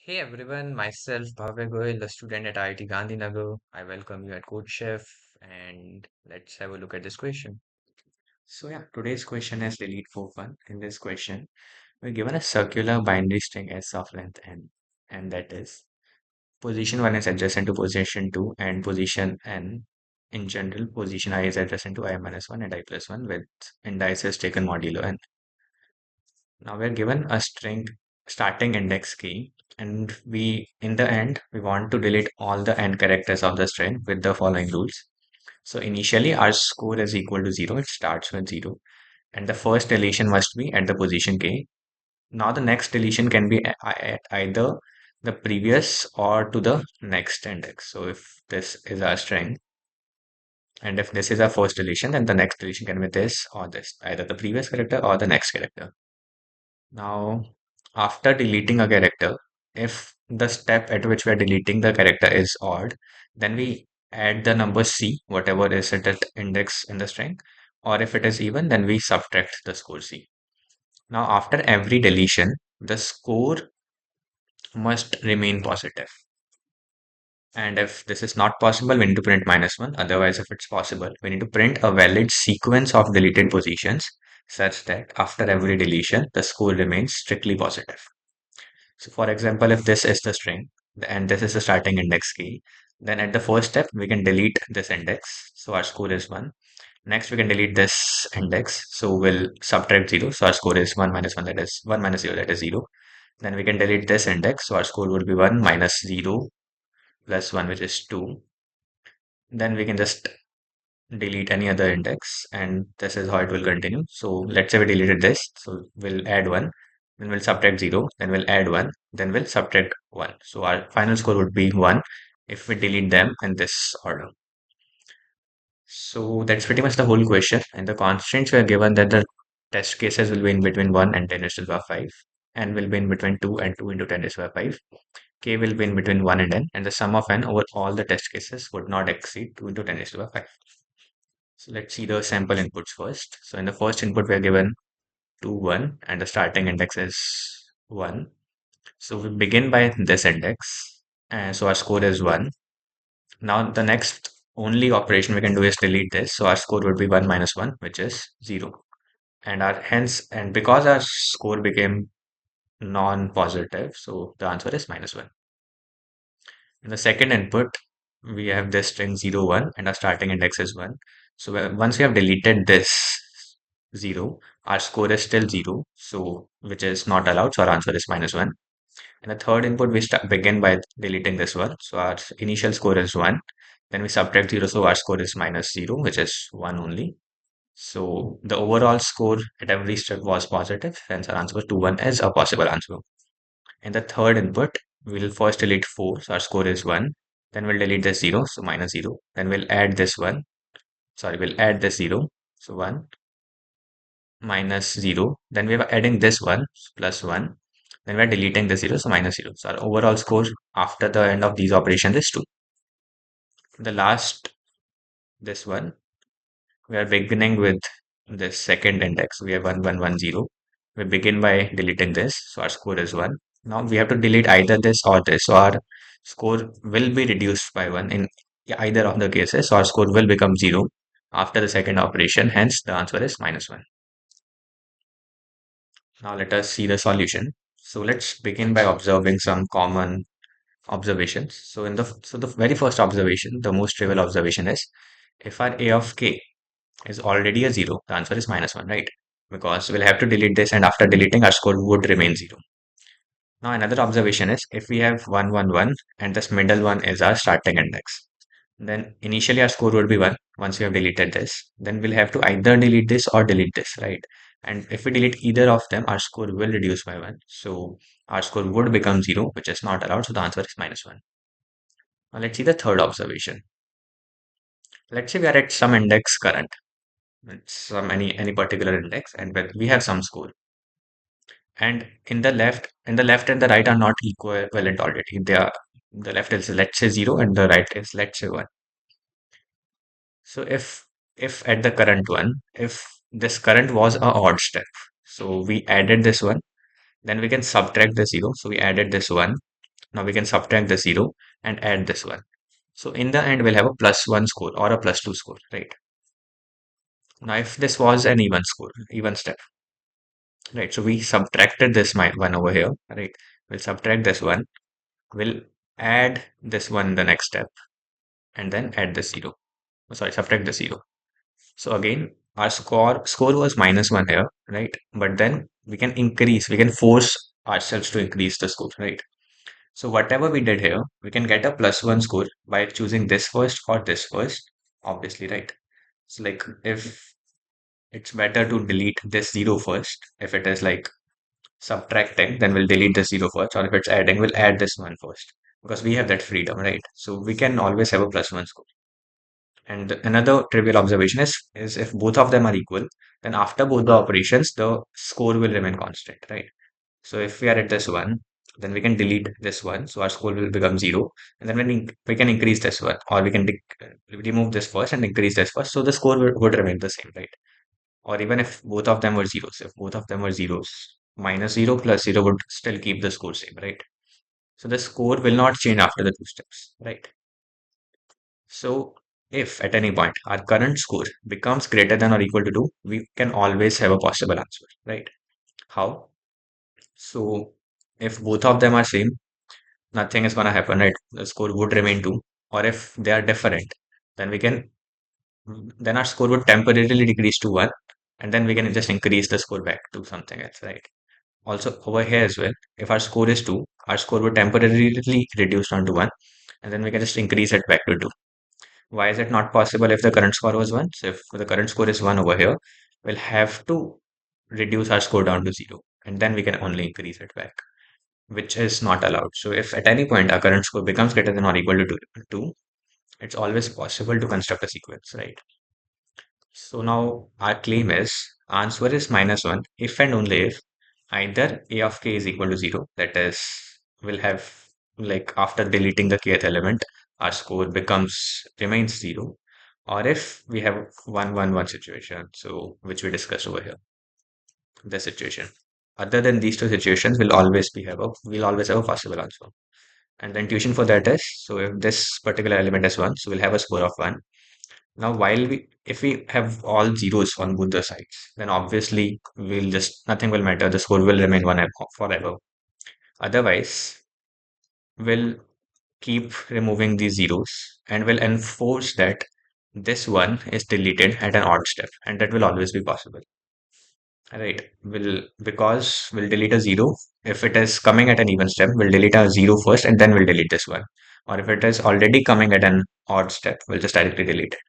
Hey everyone, myself Bhavya Goyal, a student at IIT Gandhinagar. I welcome you at CodeChef and let's have a look at this question. So yeah, today's question is delete for fun. In this question, we're given a circular binary string s of length n, and that is position 1 is adjacent to position 2 and position n. In general, position I is adjacent to I minus 1 and I plus 1 with indices taken modulo n. Now we're given a string starting index key, and in the end, we want to delete all the end characters of the string with the following rules. So initially, our score is equal to 0. It starts with 0. And the first deletion must be at the position k. Now the next deletion can be at either the previous or to the next index. So if this is our string, and if this is our first deletion, then the next deletion can be this or this, either the previous character or the next character. Now, after deleting a character, if the step at which we are deleting the character is odd, then we add the number C, whatever is at that index in the string, or if it is even, then we subtract the score C. Now, after every deletion, the score must remain positive. And if this is not possible, we need to print -1. Otherwise, if it's possible, we need to print a valid sequence of deleted positions such that after every deletion, the score remains strictly positive. So for example, if this is the string and this is the starting index key, then at the first step, we can delete this index. So our score is 1. Next, we can delete this index. So we'll subtract 0. So our score is 1 minus 1, that is 1 minus 0, that is 0. Then we can delete this index. So our score will be 1 minus 0 plus 1, which is 2. Then we can just delete any other index, and this is how it will continue. So let's say we deleted this, so we'll add 1, then we'll subtract 0, then we'll add 1, then we'll subtract 1. So our final score would be 1 if we delete them in this order. So that's pretty much the whole question, and the constraints were given that the test cases will be in between 1 and 10 raised to the power 5, and will be in between 2 and 2 into 10 raised to the power 5. K will be in between 1 and n, and the sum of n over all the test cases would not exceed 2 into 10 raised to the power 5. So let's see the sample inputs first. So in the first input, we are given 2, 1, and the starting index is 1. So we begin by this index, and so our score is 1. Now the next only operation we can do is delete this. So our score would be 1 minus 1, which is 0. And because our score became non-positive, so the answer is -1. In the second input, we have this string 0, 1, and our starting index is 1. So once we have deleted this 0, our score is still 0, so which is not allowed, so our answer is -1. In the third input, we begin by deleting this one, so our initial score is 1. Then we subtract 0, so our score is -0, which is 1 only. So the overall score at every step was positive, hence our answer 2, 1 is a possible answer. In the third input, we'll first delete 4, so our score is 1. Then we'll delete this 0, so -0. Then we'll add this 1. Sorry, we'll add this 0, so 1 -0. Then we're adding this 1 plus 1. Then we're deleting the 0, so -0. So our overall score after the end of these operations is 2. The last, this one, we are beginning with this second index. We have 1, 1, 1, 0. We begin by deleting this, so our score is 1. Now we have to delete either this or this, so our score will be reduced by 1 in either of the cases, so our score will become 0 after the second operation, hence the answer is -1. Now let us see the solution. So let's begin by observing some common observations. So the very first observation, the most trivial observation is if our a of k is already a 0, the answer is -1, right? Because we'll have to delete this, and after deleting, our score would remain 0. Now another observation is if we have 1, 1, 1, and this middle one is our starting index, then initially our score would be 1 once we have deleted this. Then we'll have to either delete this or delete this, right? And if we delete either of them, our score will reduce by 1. So our score would become 0, which is not allowed. So the answer is -1. Now let's see the third observation. Let's say we are at some index current, it's some any particular index, and we have some score. And in the left and the right are not equivalent already. They are the left is let's say 0 and the right is let's say 1. So if at the current one, if this current was a odd step, so we added this one, then we can subtract the 0. So we added this 1. Now we can subtract the 0 and add this one. So in the end, we'll have a +1 score or a +2 score, right? Now if this was an even score, even step, right? So we subtracted this one over here, right? We'll subtract this one. We'll add this one the next step and then add the 0. Oh, sorry, subtract the 0. So again, our score was -1 here, right? But then we can force ourselves to increase the score, right? So whatever we did here, we can get a +1 score by choosing this first or this first, obviously, right? So like if it's better to delete this 0 first, if it is like subtracting, then we'll delete the 0 first, or if it's adding, we'll add this one first, because we have that freedom, right? So we can always have a +1 score. And another trivial observation is if both of them are equal, then after both the operations, the score will remain constant, right? So if we are at this one, then we can delete this one, so our score will become 0. And then when we can increase this one, or we can remove this first and increase this first, so the score would remain the same, right? Or even if both of them were zeros, if both of them were zeros, -0 plus 0 would still keep the score same, right? So the score will not change after the two steps, right? So if at any point our current score becomes greater than or equal to 2, we can always have a possible answer, right? How? So if both of them are same, nothing is gonna happen, right? The score would remain 2. Or if they are different, then then our score would temporarily decrease to 1, and then we can just increase the score back to something else, right? Also over here as well, if our score is 2, our score would temporarily reduce down to 1, and then we can just increase it back to 2. Why is it not possible if the current score was 1? So if the current score is 1 over here, we'll have to reduce our score down to 0, and then we can only increase it back, which is not allowed. So if at any point our current score becomes greater than or equal to 2, it's always possible to construct a sequence, right? So now our claim is answer is -1 if and only if either a of k is equal to 0, that is, we'll have, like, after deleting the kth element, our score remains 0, or if we have 1 1 1 situation, so which we discussed over here, the situation. Other than these two situations, we'll always have a possible answer. And the intuition for that is, so if this particular element is 1, so we'll have a score of 1. Now, if we have all zeros on both the sides, then obviously nothing will matter. The score will remain one forever. Otherwise, we'll keep removing these zeros and will enforce that this one is deleted at an odd step, and that will always be possible. Right? Because we'll delete a zero. If it is coming at an even step, we'll delete a zero first and then we'll delete this one. Or if it is already coming at an odd step, we'll just directly delete it.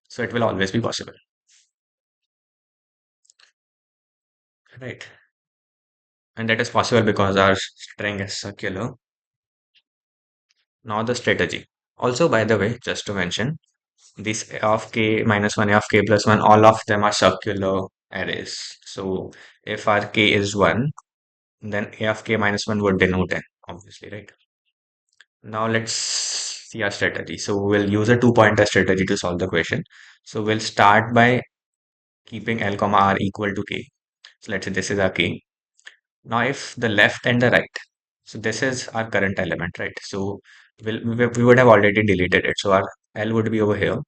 So it will always be possible. Right? And that is possible because our string is circular. Now the strategy. Also, by the way, just to mention, these a of k minus 1, a of k plus 1, all of them are circular arrays. So if our k is 1, then a of k minus 1 would denote n, obviously, right? Now let's see our strategy. So we'll use a two-pointer strategy to solve the question. So we'll start by keeping L comma R equal to K. So let's say this is our K. Now if the left and the right, so this is our current element, right? So we would have already deleted it. So our L would be over here.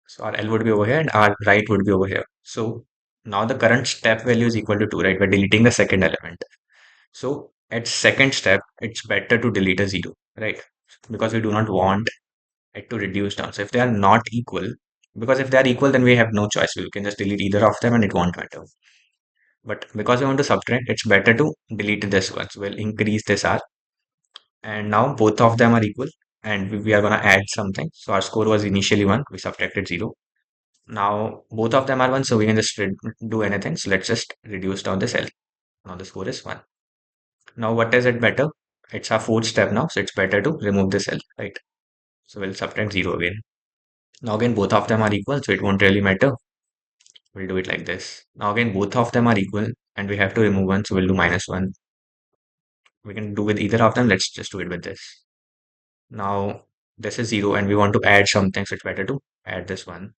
So our L would be over here and our right would be over here. So now the current step value is equal to 2, right? We're deleting the second element. So at second step, it's better to delete a 0, right? Because we do not want it to reduce down. So if they are not equal, because if they are equal, then we have no choice. We can just delete either of them and it won't matter. But because we want to subtract, it's better to delete this one. So we'll increase this R. And now both of them are equal. And we are going to add something. So our score was initially 1. We subtracted 0. Now both of them are 1. So we can just do anything. So let's just reduce down this L. Now the score is 1. Now what is it better? It's our fourth step now. So it's better to remove this L, right? So we'll subtract 0 again. Now again, both of them are equal, so it won't really matter. We'll do it like this. Now again, both of them are equal and we have to remove one, so we'll do -1. We can do with either of them. Let's just do it with this. Now this is 0 and we want to add something, so it's better to add this one.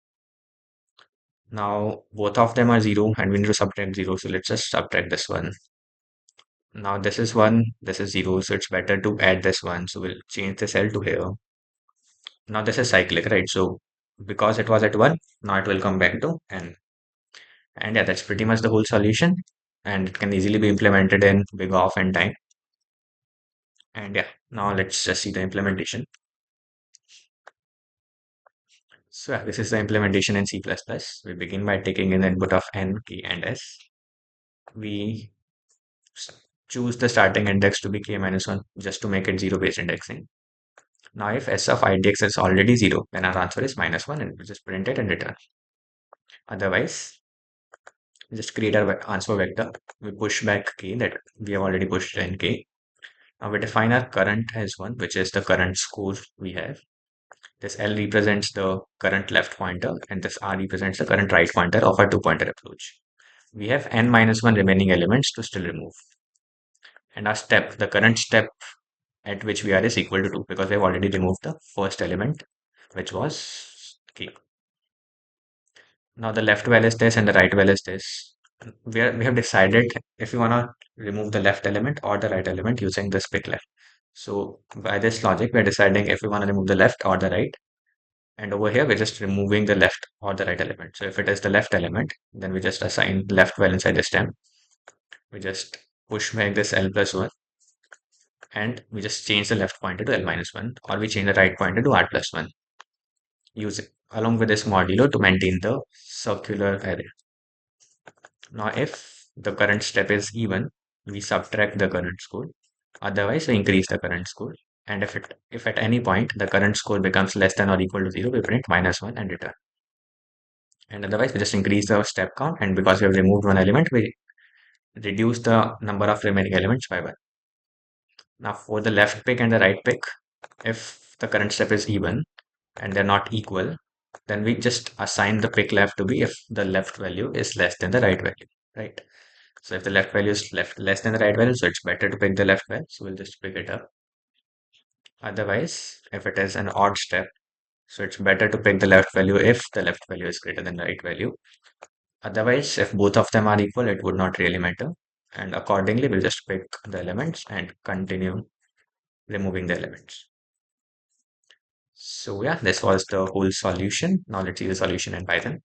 Now both of them are 0 and we need to subtract 0, so let's just subtract this one. Now this is 1, this is 0, so it's better to add this 1. So we'll change this L to here. Now this is cyclic, right? So because it was at 1, now it will come back to n. And yeah, that's pretty much the whole solution. And it can easily be implemented in big O of n time. And yeah, now let's just see the implementation. So yeah, this is the implementation in C++. We begin by taking in the input of n, k, and s. We choose the starting index to be k minus 1 just to make it zero-based indexing. Now if s of idx is already 0, then our answer is minus 1 and we just print it and return. Otherwise, we just create our answer vector. We push back k that we have already pushed in k. Now we define our current as 1, which is the current score we have. This L represents the current left pointer and this R represents the current right pointer of our two-pointer approach. We have n minus 1 remaining elements to still remove. And our step, the current step at which we are is equal to 2 because we have already removed the first element, which was k. Now the left well is this and the right well is this. We have decided if we want to remove the left element or the right element using this pick left. So by this logic, we're deciding if we want to remove the left or the right. And over here, we're just removing the left or the right element. So if it is the left element, then we just assign left well inside the stem. We just push back this L plus 1 and we just change the left pointer to L minus 1 or we change the right pointer to R plus 1. Use it along with this modulo to maintain the circular array. Now if the current step is even, we subtract the current score. Otherwise, we increase the current score. And if at any point the current score becomes less than or equal to 0, we print minus 1 and return. And otherwise, we just increase the step count. And because we have removed one element, we reduce the number of remaining elements by 1. Now for the left pick and the right pick, if the current step is even and they're not equal, then we just assign the pick left to be if the left value is less than the right value, right? So if the left value is less than the right value, so it's better to pick the left value. So we'll just pick it up. Otherwise, if it is an odd step, so it's better to pick the left value if the left value is greater than the right value. Otherwise, if both of them are equal, it would not really matter. And accordingly, we'll just pick the elements and continue removing the elements. So yeah, this was the whole solution. Now let's see the solution in Python.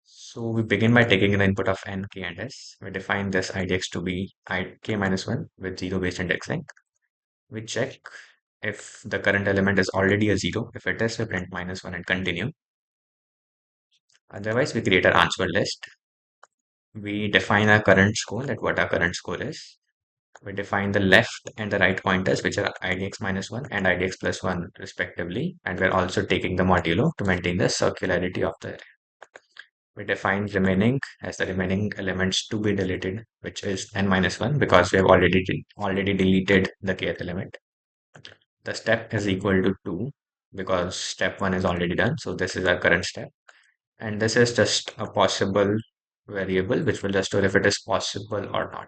So we begin by taking the input of n, k, and s. We define this idx to be k minus 1 with zero-based indexing. We check if the current element is already a 0. If it is, we print minus 1 and continue. Otherwise, we create our answer list. We define our current score, that what our current score is. We define the left and the right pointers, which are idx minus 1 and idx plus 1 respectively. And we're also taking the modulo to maintain the circularity of the array. We define remaining as the remaining elements to be deleted, which is n minus 1 because we have already deleted the kth element. The step is equal to 2 because step 1 is already done. So this is our current step. And this is just a possible variable which will just store if it is possible or not.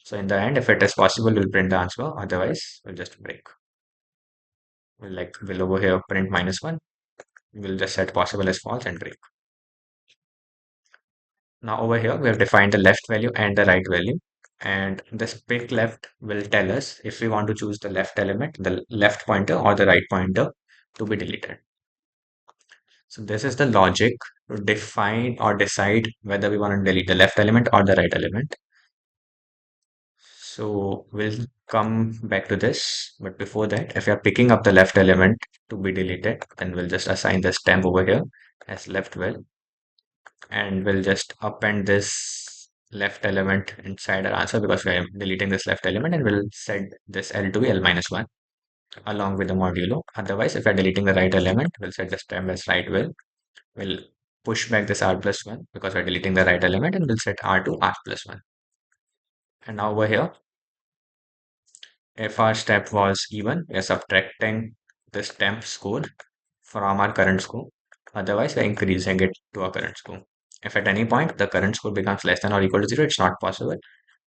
So in the end, if it is possible, we'll print the answer. Otherwise, we'll just break. We'll over here print minus 1. We'll just set possible as false and break. Now over here, we have defined the left value and the right value. And this pick left will tell us if we want to choose the left element, the left pointer or the right pointer to be deleted. So this is the logic to define or decide whether we want to delete the left element or the right element. So we'll come back to this, but before that, if you're picking up the left element to be deleted, then we'll just assign this temp over here as left well, and we'll just append this left element inside our answer because we're deleting this left element, and we'll set this L to be L minus 1 along with the modulo. Otherwise, if we're deleting the right element, we'll set this temp as right well. We'll push back this R plus 1 because we're deleting the right element, and we'll set R to R plus 1. And now over here, if our step was even, we are subtracting this temp score from our current score. Otherwise, we're increasing it to our current score. If at any point the current score becomes less than or equal to 0, it's not possible.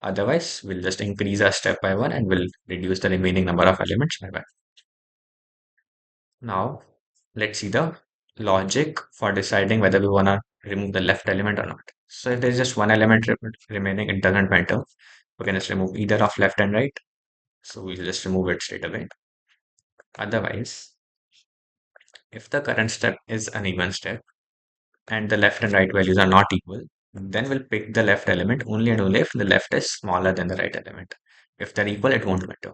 Otherwise, we'll just increase our step by 1 and we'll reduce the remaining number of elements by 1. Now, let's see the logic for deciding whether we want to remove the left element or not. So if there's just one element remaining, it doesn't matter. We can just remove either of left and right. So we'll just remove it straight away. Otherwise, if the current step is an even step and the left and right values are not equal, then we'll pick the left element only and only if the left is smaller than the right element. If they're equal, it won't matter.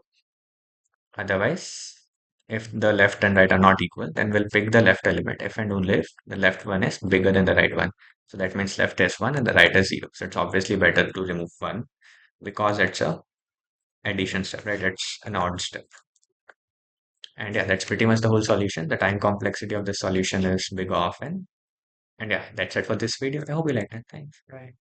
Otherwise, if the left and right are not equal, then we'll pick the left element if and only if the left one is bigger than the right one. So that means left is 1 and the right is 0. So it's obviously better to remove 1 because it's a addition step, right? It's an odd step. And yeah, that's pretty much the whole solution. The time complexity of the solution is big often. And yeah, that's it for this video. I hope you liked it. Thanks. Bye.